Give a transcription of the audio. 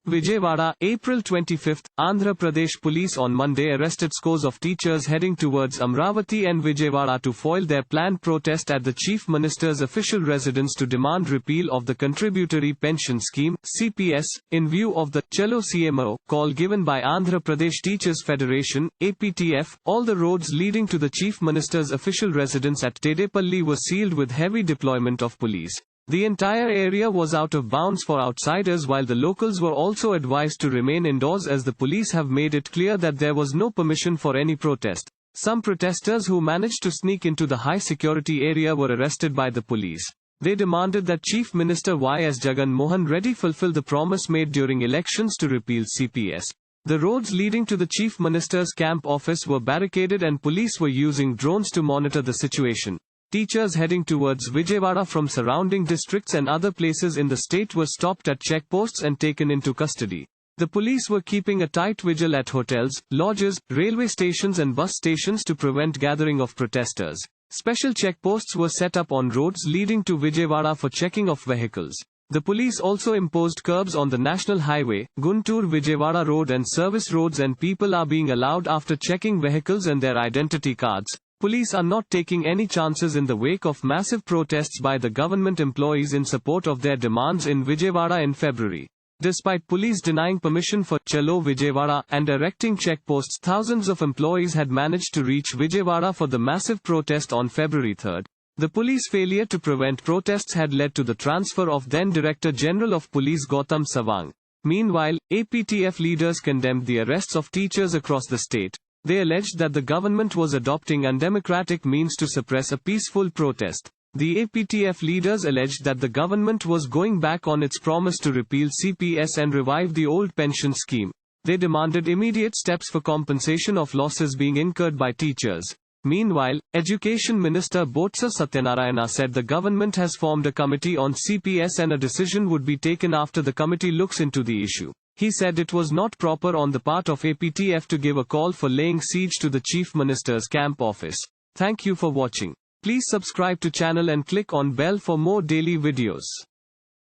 Vijayawada, April 25. Andhra Pradesh Police on Monday arrested scores of teachers heading towards Amaravati and Vijayawada to foil their planned protest at the Chief Minister's official residence to demand repeal of the Contributory Pension Scheme (CPS), in view of the Chalo CMO call given by Andhra Pradesh Teachers Federation (APTF). All the roads leading to the Chief Minister's official residence at Tadepalli were sealed with heavy deployment of police. The entire area was out of bounds for outsiders, while the locals were also advised to remain indoors as the police have made it clear that there was no permission for any protest. Some protesters who managed to sneak into the high-security area were arrested by the police. They demanded that Chief Minister Y.S.Jagan Mohan fulfill the promise made during elections to repeal CPS. The roads leading to the Chief Minister's camp office were barricaded and police were using drones to monitor the situation. Teachers heading towards Vijayawada from surrounding districts and other places in the state were stopped at checkposts and taken into custody. The police were keeping a tight vigil at hotels, lodges, railway stations and bus stations to prevent gathering of protesters. Special checkposts were set up on roads leading to Vijayawada for checking of vehicles. The police also imposed curbs on the national highway, Guntur-Vijayawada road and service roads, and people are being allowed after checking vehicles and their identity cards. Police are not taking any chances in the wake of massive protests by the government employees in support of their demands in Vijayawada in February. Despite police denying permission for Chalo Vijayawada and erecting checkposts, thousands of employees had managed to reach Vijayawada for the massive protest on February 3. The police failure to prevent protests had led to the transfer of then Director General of Police Sawang.Meanwhile, APTF leaders condemned the arrests of teachers across the state. They alleged that the government was adopting undemocratic means to suppress a peaceful protest. The APTF leaders alleged that the government was going back on its promise to repeal CPS and revive the old pension scheme. They demanded immediate steps for compensation of losses being incurred by teachers. Meanwhile, Education Minister Botsa Satyanarayana said the government has formed a committee on CPS and a decision would be taken after the committee looks into the issue. He said it was not proper on the part of APTF to give a call for laying siege to the Chief Minister's camp office. Thank you for watching. Please subscribe to channel and click on bell for more daily videos.